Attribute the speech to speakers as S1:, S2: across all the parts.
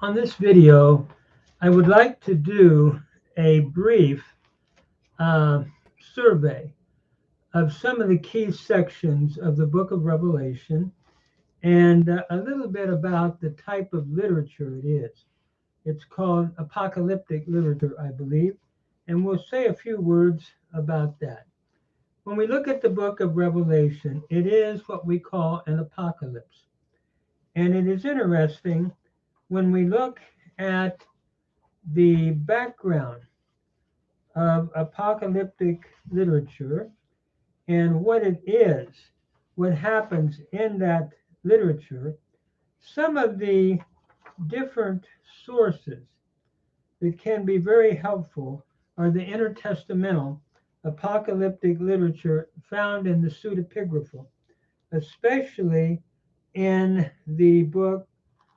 S1: On this video, I would like to do a brief uh, survey of some of the key sections of the book of Revelation and a little bit about the type of literature it is. It's called apocalyptic literature, I believe, and we'll say a few words about that. When we look at the book of Revelation, it is what we call an apocalypse. And it is interesting when we look at the background of apocalyptic literature and what it is, what happens in that literature, some of the different sources that can be very helpful are the intertestamental apocalyptic literature found in the pseudepigraphal, especially in the book,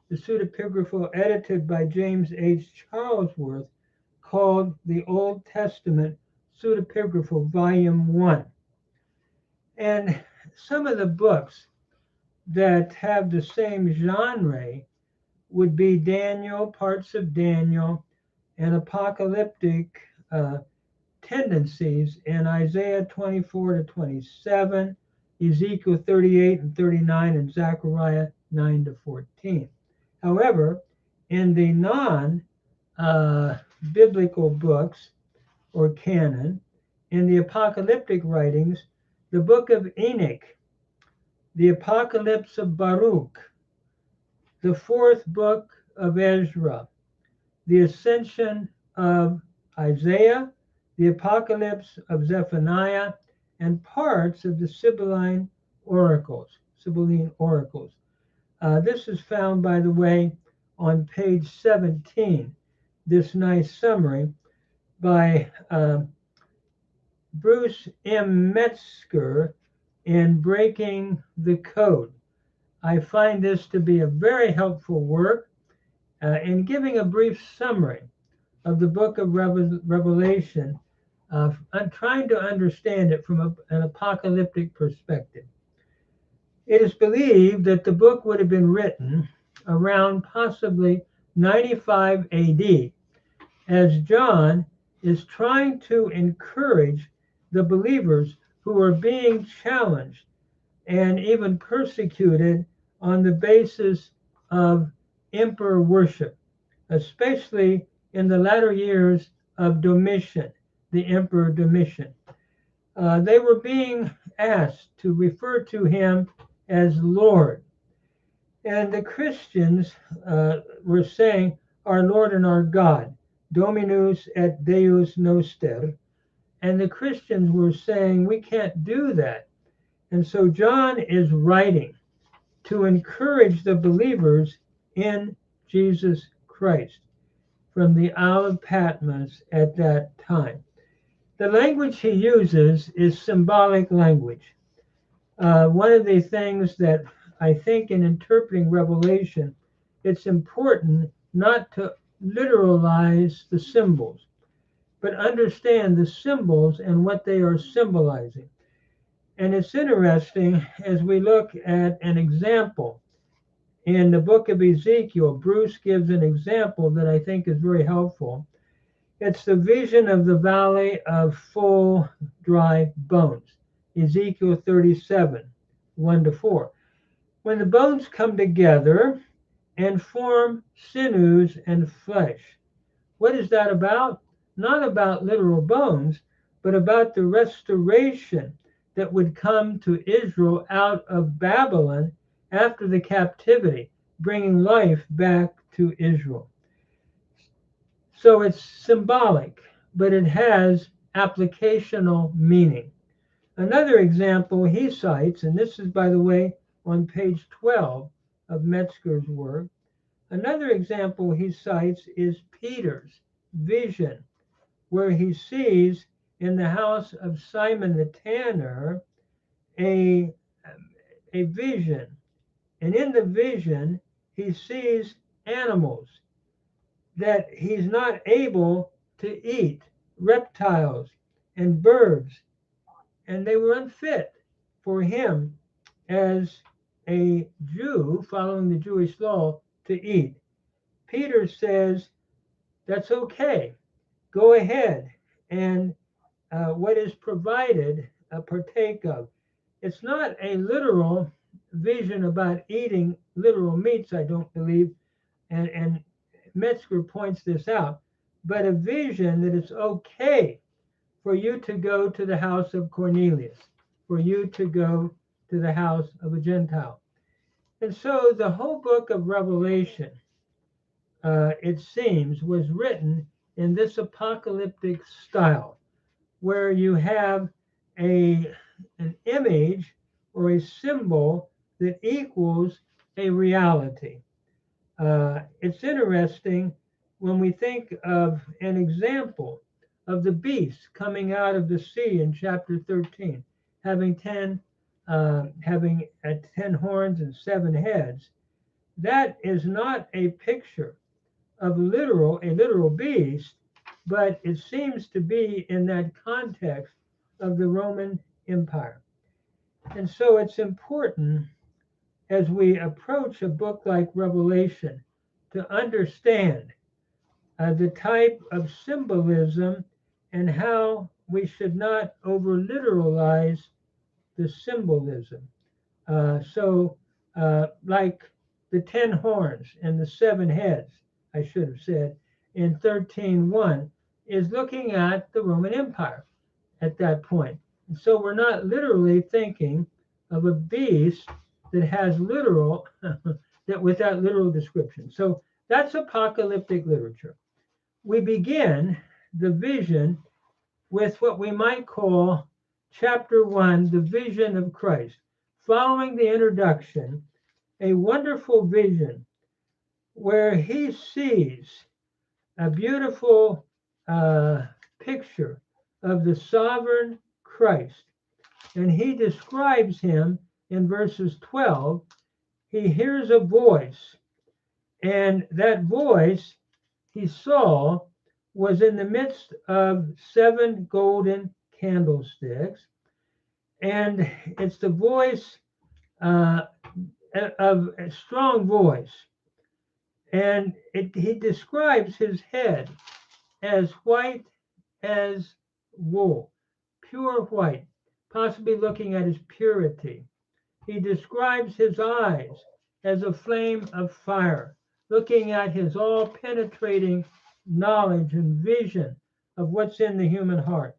S1: the pseudepigraphal edited by James H. Charlesworth, called the Old Testament Pseudepigraphal, Volume 1. And some of the books that have the same genre would be Daniel, parts of Daniel, and apocalyptic tendencies in Isaiah 24 to 27, Ezekiel 38 and 39, and Zechariah 9 to 14. However, in the non-biblical books or canon, in the apocalyptic writings, the book of Enoch, the Apocalypse of Baruch, the fourth book of Ezra, the Ascension of Isaiah, the Apocalypse of Zephaniah, and parts of the Sibylline oracles. This is found, by the way, on page 17, this nice summary by Bruce Metzger in Breaking the Code. I find this to be a very helpful work in giving a brief summary of the book of Revelation. I'm trying to understand it from an apocalyptic perspective. It is believed that the book would have been written around possibly 95 AD, as John is trying to encourage the believers who are being challenged and even persecuted on the basis of emperor worship, especially in the latter years of Domitian, the Emperor Domitian. They were being asked to refer to him as Lord. And the Christians were saying, our Lord and our God, Dominus et Deus Noster. And the Christians were saying, we can't do that. And so John is writing to encourage the believers in Jesus Christ from the Isle of Patmos at that time. The language he uses is symbolic language. One of the things that I think in interpreting Revelation, it's important not to literalize the symbols, but understand the symbols and what they are symbolizing. And it's interesting as we look at an example. In the book of Ezekiel, Bruce gives an example that I think is very helpful. It's the vision of the valley of full dry bones, Ezekiel 37, 1 to 4. When the bones come together and form sinews and flesh. What is that about? Not about literal bones, but about the restoration that would come to Israel out of Babylon after the captivity, bringing life back to Israel. So it's symbolic, but it has applicational meaning. Another example he cites, and this is, by the way, on page 12 of Metzger's work, another example he cites is Peter's vision, where he sees in the house of Simon the tanner a vision. And in the vision, he sees animals that he's not able to eat, reptiles and birds, and they were unfit for him as a Jew following the Jewish law to eat. Peter says, that's okay. Go ahead and what is provided, partake of. It's not a literal vision about eating literal meats, I don't believe, and Metzger points this out, but a vision that it's okay for you to go to the house of Cornelius, for you to go to the house of a Gentile. And so the whole book of Revelation, it seems, was written in this apocalyptic style, where you have an image or a symbol that equals a reality. It's interesting when we think of an example of the beast coming out of the sea in chapter 13, having 10 horns and 7 heads. That is not a picture of a literal beast, but it seems to be in that context of the Roman Empire. And so it's important as we approach a book like Revelation to understand the type of symbolism and how we should not over literalize the symbolism. Like the 10 horns and the 7 heads, I should have said, in 13:1 is looking at the Roman Empire at that point. And so we're not literally thinking of a beast that has literal, that without literal description. So that's apocalyptic literature. We begin the vision with what we might call chapter 1, the vision of Christ. Following the introduction, a wonderful vision where he sees a beautiful picture of the sovereign Christ. And he describes him in verses 12. He hears a voice, and that voice he saw was in the midst of 7 golden candlesticks. And it's the voice of a strong voice. And he describes his head as white as wool, pure white, possibly looking at his purity. He describes his eyes as a flame of fire, looking at his all-penetrating knowledge and vision of what's in the human heart.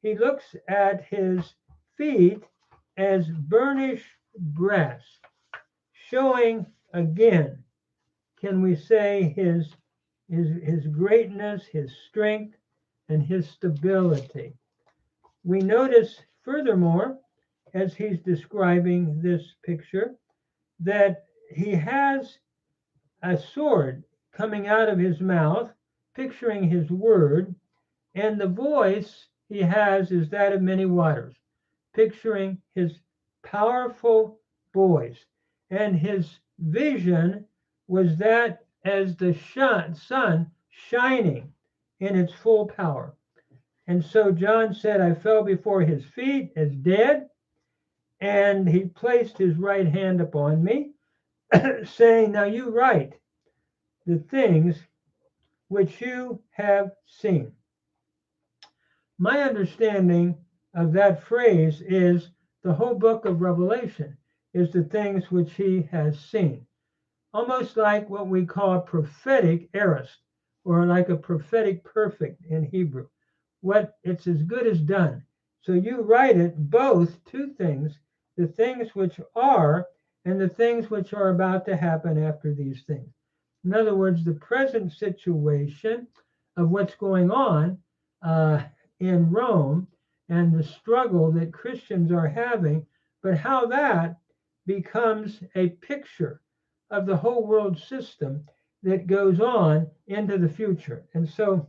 S1: He looks at his feet as burnished brass, showing again, can we say, his greatness, his strength, and his stability. We notice furthermore, as he's describing this picture, that he has a sword coming out of his mouth, picturing his word, and the voice he has is that of many waters, picturing his powerful voice. And his vision was that as the sun shining in its full power. And so John said, I fell before his feet as dead, and he placed his right hand upon me, saying, now you write the things which you have seen. My understanding of that phrase is the whole book of Revelation is the things which he has seen. Almost like what we call a prophetic aorist, or like a prophetic perfect in Hebrew. It's as good as done. So you write it, both two things, the things which are and the things which are about to happen after these things. In other words, the present situation of what's going on in Rome and the struggle that Christians are having, but how that becomes a picture of the whole world system that goes on into the future. And so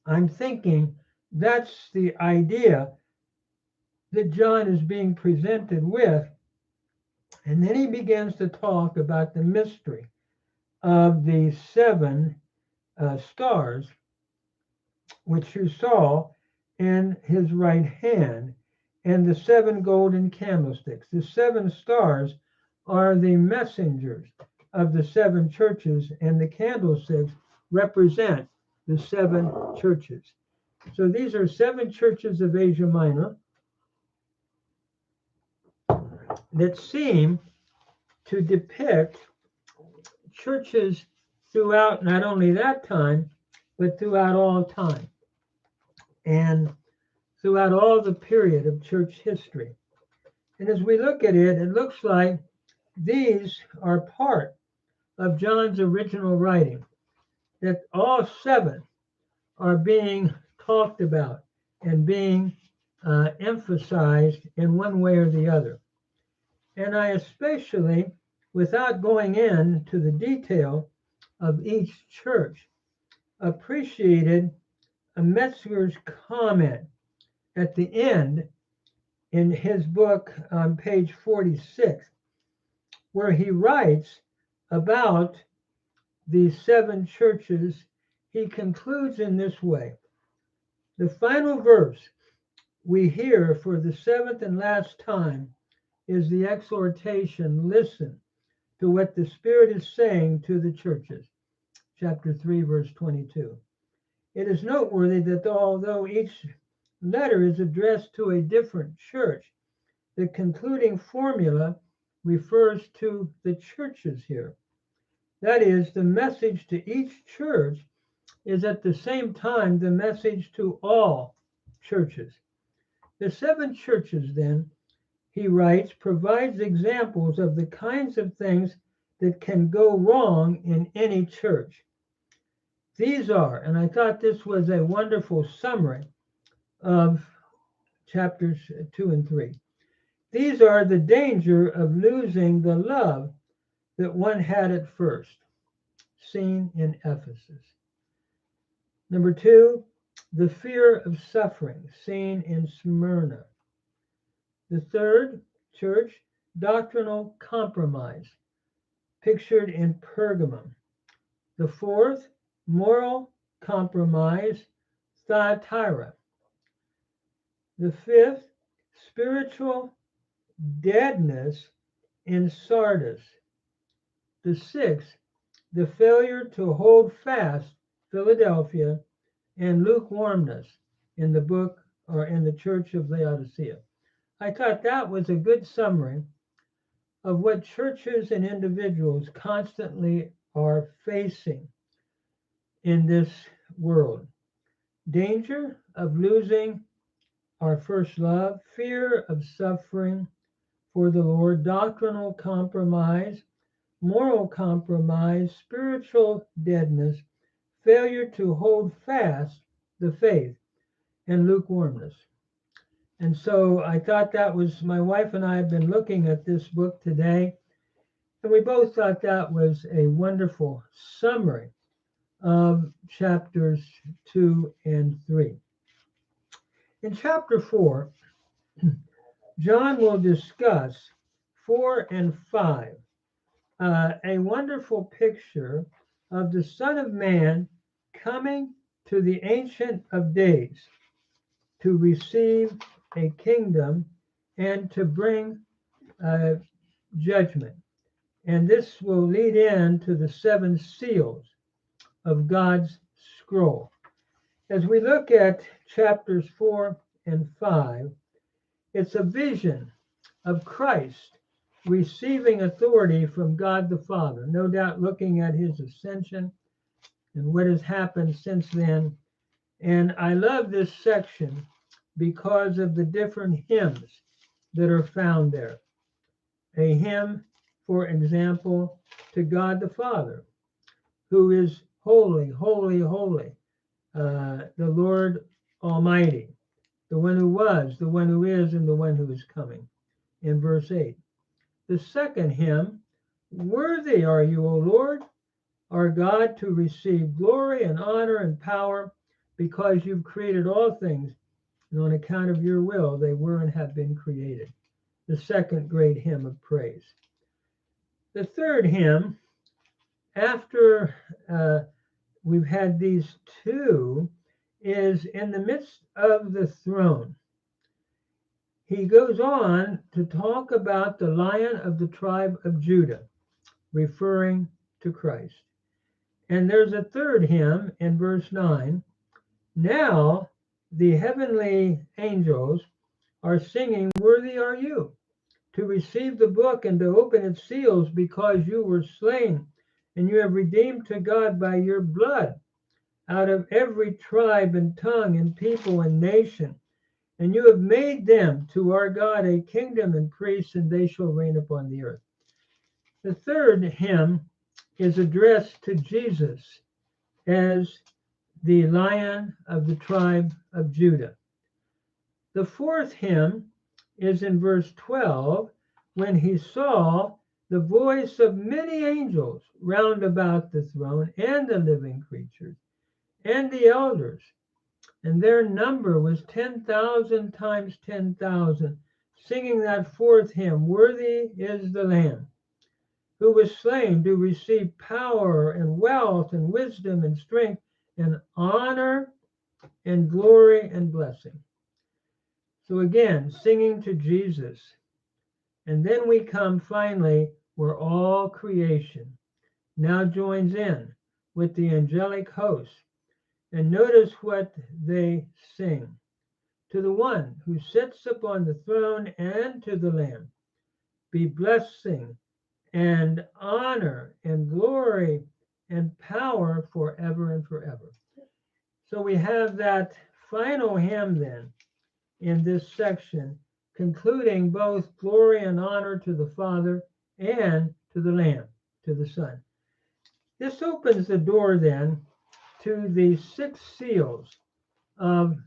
S1: I'm thinking that's the idea that John is being presented with. And then he begins to talk about the mystery of the 7 stars, which you saw in his right hand, and the 7 golden candlesticks. The 7 stars are the messengers of the seven churches, and the candlesticks represent the seven churches. So these are seven churches of Asia Minor that seem to depict churches throughout not only that time, but throughout all time and throughout all the period of church history. And as we look at it, it looks like these are part of John's original writing, that all seven are being talked about and being emphasized in one way or the other. And I especially, without going into the detail of each church, appreciated Metzger's comment at the end in his book on page 46, where he writes about these seven churches. He concludes in this way: the final verse we hear for the seventh and last time is the exhortation, listen to what the Spirit is saying to the churches. Chapter 3, verse 22. It is noteworthy that although each letter is addressed to a different church, the concluding formula refers to the churches here. That is, the message to each church is at the same time the message to all churches. The seven churches, then, he writes, provides examples of the kinds of things that can go wrong in any church. These are, and I thought this was a wonderful summary of chapters 2 and 3. These are the danger of losing the love that one had at first, seen in Ephesus. Number 2, the fear of suffering, seen in Smyrna. The third church, doctrinal compromise, pictured in Pergamum. The fourth, moral compromise, Thyatira. The fifth, spiritual deadness in Sardis. The sixth, the failure to hold fast, Philadelphia, and lukewarmness in the book or in the church of Laodicea. I thought that was a good summary of what churches and individuals constantly are facing in this world. Danger of losing our first love, fear of suffering for the Lord, doctrinal compromise, moral compromise, spiritual deadness, failure to hold fast the faith, and lukewarmness. And so I thought that was, my wife and I have been looking at this book today, and we both thought that was a wonderful summary of chapters 2 and 3. In chapter 4, John will discuss 4 and 5, a wonderful picture of the Son of Man coming to the Ancient of Days to receive a kingdom and to bring judgment. And this will lead into the 7 seals of God's scroll. As we look at chapters 4 and 5, it's a vision of Christ receiving authority from God the Father, no doubt looking at his ascension and what has happened since then. And I love this section because of the different hymns that are found there. A hymn, for example, to God the Father, who is holy, holy, holy, the Lord Almighty, the one who was, the one who is, and the one who is coming, in verse 8. The second hymn, worthy are you, O Lord, our God, to receive glory and honor and power, because you've created all things, and on account of your will they were and have been created. The second great hymn of praise. The third hymn, after we've had these two, is in the midst of the throne. He goes on to talk about the Lion of the tribe of Judah, referring to Christ. And there's a third hymn in verse 9. Now the heavenly angels are singing, "Worthy are you to receive the book and to open its seals, because you were slain, and you have redeemed to God by your blood out of every tribe and tongue and people and nation. And you have made them to our God a kingdom and priests, and they shall reign upon the earth." The third hymn is addressed to Jesus as the Lion of the tribe of Judah. The fourth hymn is in verse 12, when he saw the voice of many angels round about the throne, and the living creatures, and the elders, and their number was 10,000 times 10,000, singing that fourth hymn, "Worthy is the Lamb who was slain to receive power and wealth and wisdom and strength and honor and glory and blessing." So again, singing to Jesus. And then we come finally where all creation now joins in with the angelic host. And notice what they sing. "To the one who sits upon the throne and to the Lamb be blessing and honor and glory and power forever and forever." So we have that final hymn then in this section, concluding both glory and honor to the Father and to the Lamb, to the Son. This opens the door then to the 6 seals of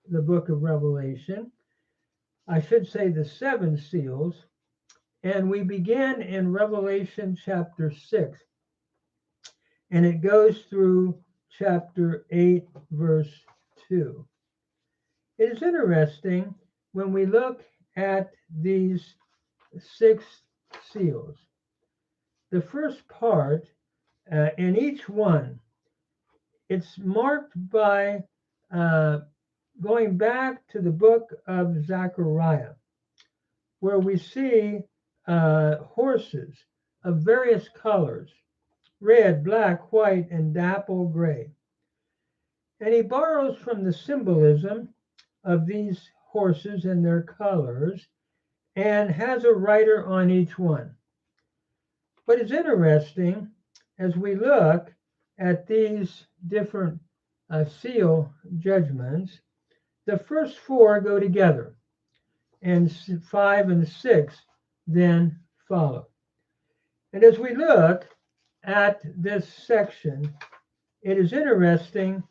S1: the book of Revelation. I should say the 7 seals. And we begin in Revelation chapter 6. And it goes through chapter 8, verse 2. It is interesting when we look at these 6 seals. The first part, in each one, it's marked by going back to the book of Zechariah, where we see horses of various colors, red, black, white, and dapple gray. And he borrows from the symbolism of these horses and their colors, and has a rider on each one. What is interesting, as we look at these different seal judgments, the first 4 go together, and 5 and 6 then follow. And as we look at this section, it is interesting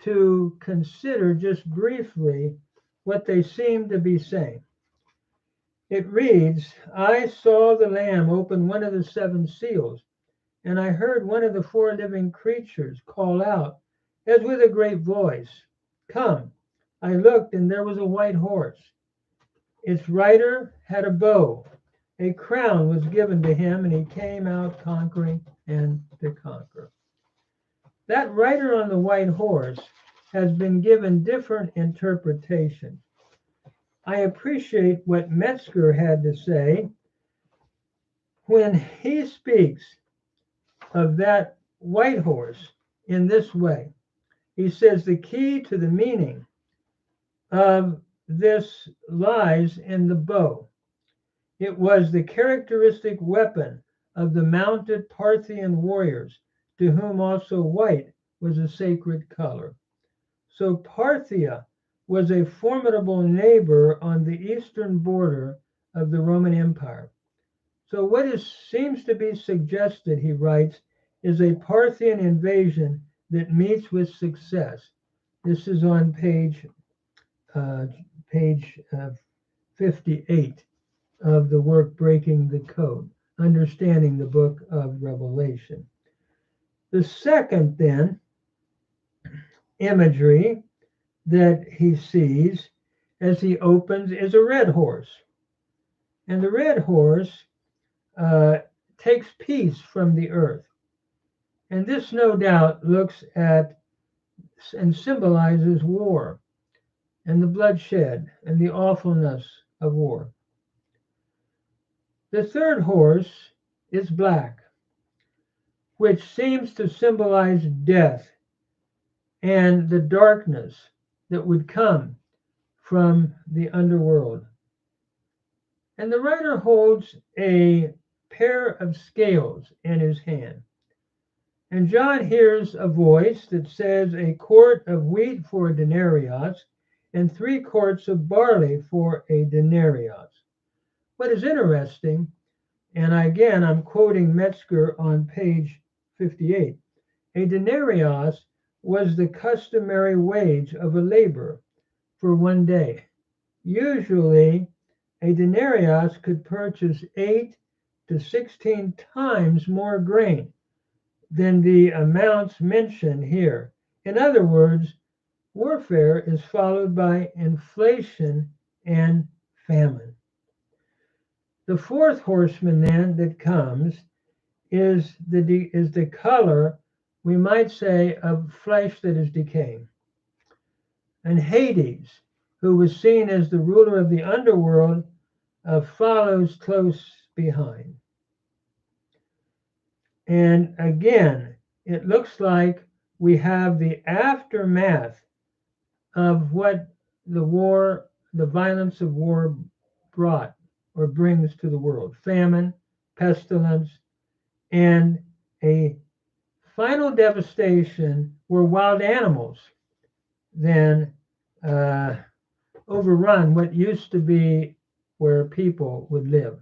S1: to consider just briefly what they seem to be saying. It reads, "I saw the Lamb open one of the 7 seals, and I heard one of the 4 living creatures call out as with a great voice, 'Come.' I looked, and there was a white horse. Its rider had a bow. A crown was given to him, and he came out conquering and to conquer." That rider on the white horse has been given different interpretations. I appreciate what Metzger had to say when he speaks of that white horse in this way. He says the key to the meaning of this lies in the bow. It was the characteristic weapon of the mounted Parthian warriors, to whom also white was a sacred color. So Parthia was a formidable neighbor on the eastern border of the Roman Empire. So what seems to be suggested, he writes, is a Parthian invasion that meets with success. This is on page 58 of the work Breaking the Code, Understanding the Book of Revelation. The second, then, imagery that he sees as he opens is a red horse. And the red horse takes peace from the earth. And this, no doubt, looks at and symbolizes war and the bloodshed and the awfulness of war. The third horse is black. which seems to symbolize death and the darkness that would come from the underworld. And the writer holds a pair of scales in his hand. And John hears a voice that says, a quart of wheat for a denarius, and 3 quarts of barley for a denarius. What is interesting, and again I'm quoting Metzger on page 58, a denarius was the customary wage of a laborer for one day. Usually, a denarius could purchase 8 to 16 times more grain than the amounts mentioned here. In other words, warfare is followed by inflation and famine. The 4th horseman then that comes is the color, we might say, of flesh that is decaying. And Hades, who was seen as the ruler of the underworld, follows close behind. And again, it looks like we have the aftermath of what the violence of war brought or brings to the world. Famine, pestilence, and a final devastation where wild animals then overrun what used to be where people would live.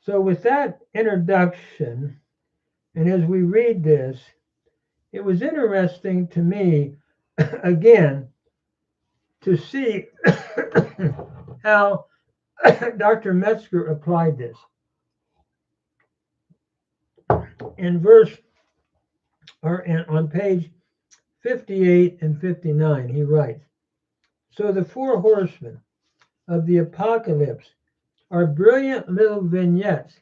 S1: So with that introduction, and as we read this, it was interesting to me, again, to see how Dr. Metzger applied this. In on page 58 and 59, he writes, so the 4 horsemen of the apocalypse are brilliant little vignettes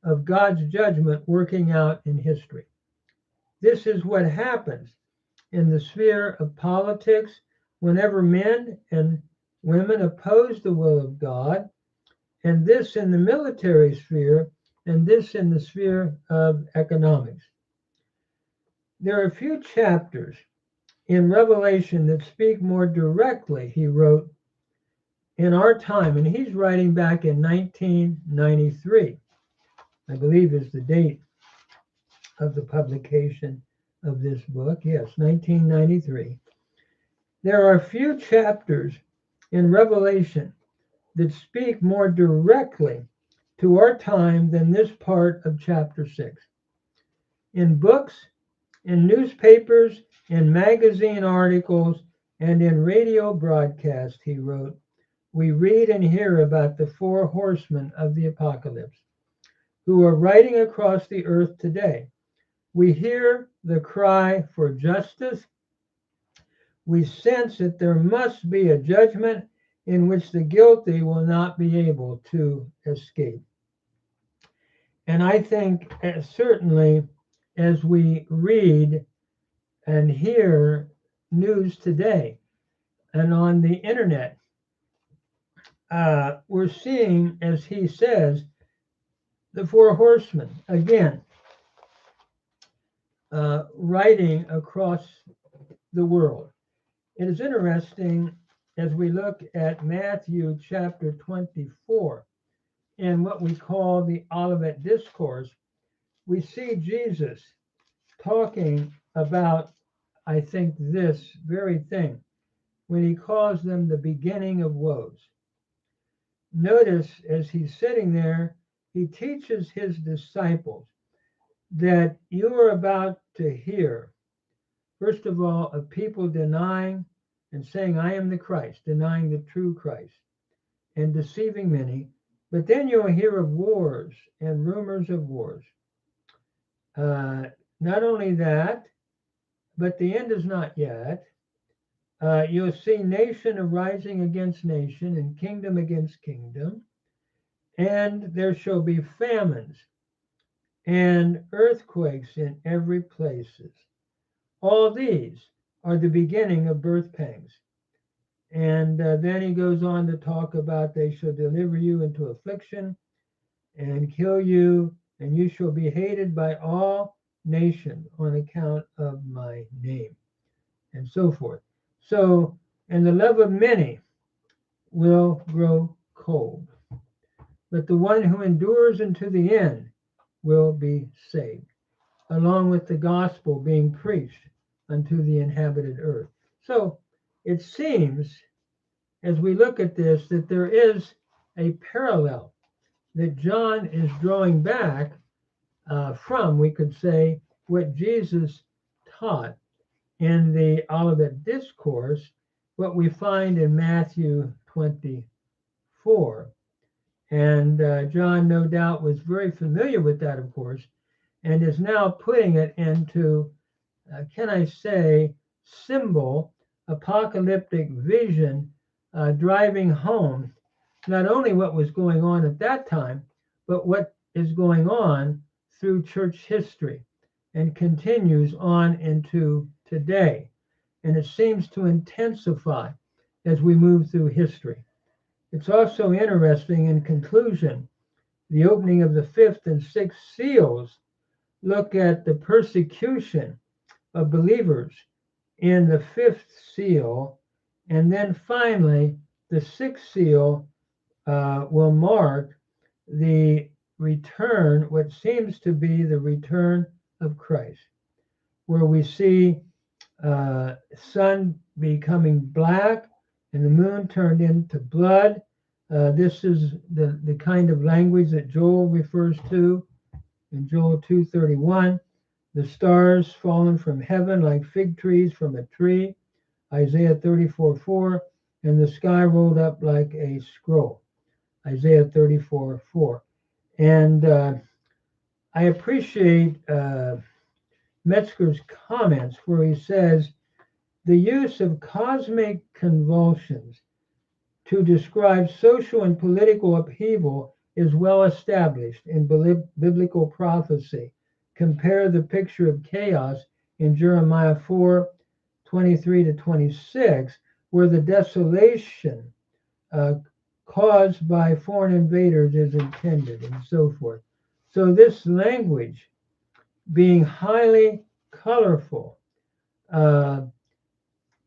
S1: of God's judgment working out in history. This is what happens in the sphere of politics whenever men and women oppose the will of God, and this in the military sphere, and this in the sphere of economics. There are a few chapters in Revelation that speak more directly, he wrote, in our time, and he's writing back in 1993, I believe is the date of the publication of this book. Yes, 1993. There are a few chapters in Revelation that speak more directly to our time than this part of chapter 6. In books, in newspapers, in magazine articles, and in radio broadcasts, he wrote, we read and hear about the 4 horsemen of the apocalypse who are riding across the earth today. We hear the cry for justice. We sense that there must be a judgment in which the guilty will not be able to escape. And I think certainly as we read and hear news today and on the internet, we're seeing, as he says, the 4 horsemen, again, riding across the world. It is interesting as we look at Matthew chapter 24 in what we call the Olivet Discourse, we see Jesus talking about, I think, this very thing when he calls them the beginning of woes. Notice as he's sitting there, he teaches his disciples that you are about to hear, first of all, of people denying and saying, I am the Christ, denying the true Christ and deceiving many. But then you'll hear of wars and rumors of wars. Not only that, but the end is not yet. You'll see nation arising against nation and kingdom against kingdom. And there shall be famines and earthquakes in every places. All these are the beginning of birth pangs. And then he goes on to talk about they shall deliver you into affliction and kill you, and you shall be hated by all nation on account of my name, and so forth. So, and the love of many will grow cold, but the one who endures unto the end will be saved, along with the gospel being preached unto the inhabited earth. So it seems, as we look at this, that there is a parallel that John is drawing back from, we could say, what Jesus taught in the Olivet Discourse, what we find in Matthew 24. And John, no doubt, was very familiar with that, of course, and is now putting it into, can I say, symbol, apocalyptic vision, driving home not only what was going on at that time, but what is going on through church history and continues on into today. And it seems to intensify as we move through history. It's also interesting, in conclusion, the opening of the fifth and sixth seals look at the persecution of believers in the fifth seal, and then finally the sixth seal will mark the return, what seems to be the return of Christ, where we see sun becoming black and the moon turned into blood. This is the kind of language that Joel refers to in Joel 2:31. The stars fallen from heaven like fig trees from a tree, Isaiah 34:4, and the sky rolled up like a scroll, Isaiah 34:4. And I appreciate Metzger's comments where he says, the use of cosmic convulsions to describe social and political upheaval is well established in biblical prophecy. Compare the picture of chaos in Jeremiah 4:23-26, where the desolation caused by foreign invaders is intended, and so forth. So this language, being highly colorful,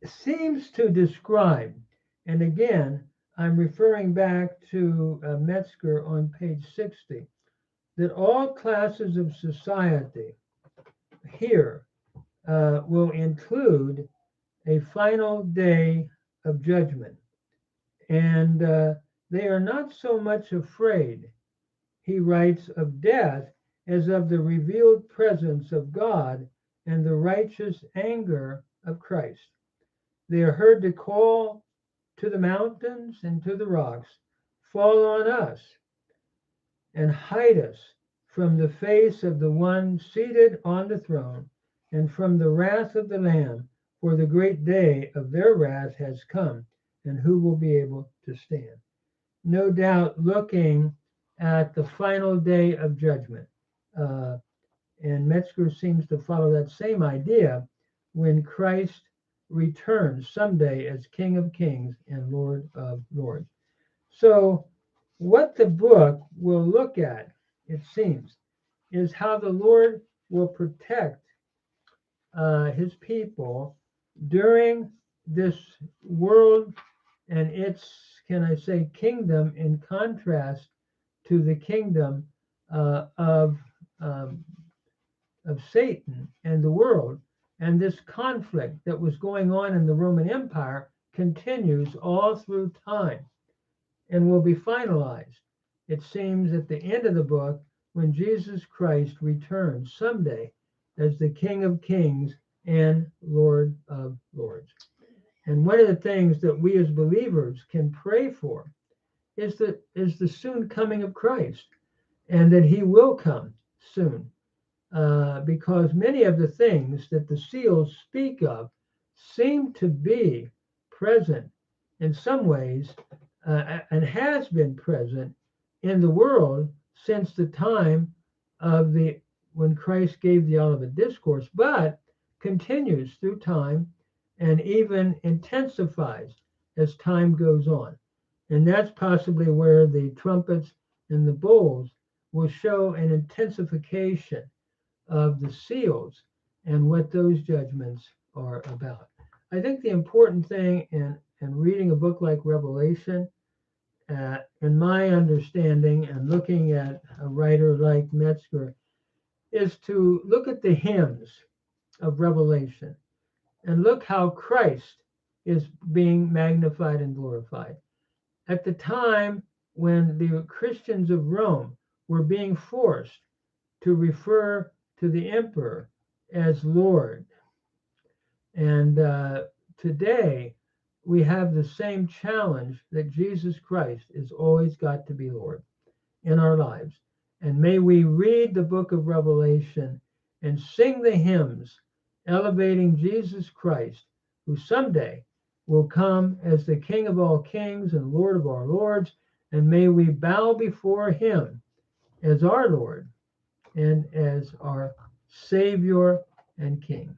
S1: seems to describe, and again, I'm referring back to Metzger on page 60, that all classes of society here will include a final day of judgment. And they are not so much afraid, he writes, of death as of the revealed presence of God and the righteous anger of Christ. They are heard to call to the mountains and to the rocks, fall on us and hide us from the face of the one seated on the throne and from the wrath of the Lamb, for the great day of their wrath has come, and who will be able to stand? No doubt looking at the final day of judgment. And Metzger seems to follow that same idea when Christ returns someday as King of Kings and Lord of Lords. So what the book will look at, it seems, is how the Lord will protect his people during this world and its, can I say, kingdom, in contrast to the kingdom of Satan and the world. And this conflict that was going on in the Roman Empire continues all through time and will be finalized, it seems, at the end of the book when Jesus Christ returns someday as the King of Kings and Lord of Lords. And one of the things that we as believers can pray for is the soon coming of Christ, and that he will come soon. Because many of the things that the seals speak of seem to be present in some ways and has been present in the world since the time of when Christ gave the Olivet Discourse, but continues through time and even intensifies as time goes on. And that's possibly where the trumpets and the bowls will show an intensification of the seals and what those judgments are about. I think the important thing in reading a book like Revelation, in my understanding and looking at a writer like Metzger, is to look at the hymns of Revelation and look how Christ is being magnified and glorified. At the time when the Christians of Rome were being forced to refer to the emperor as Lord. And today we have the same challenge that Jesus Christ is always got to be Lord in our lives. And may we read the book of Revelation and sing the hymns elevating Jesus Christ, who someday will come as the King of all kings and Lord of our lords. And may we bow before him as our Lord and as our Savior and King.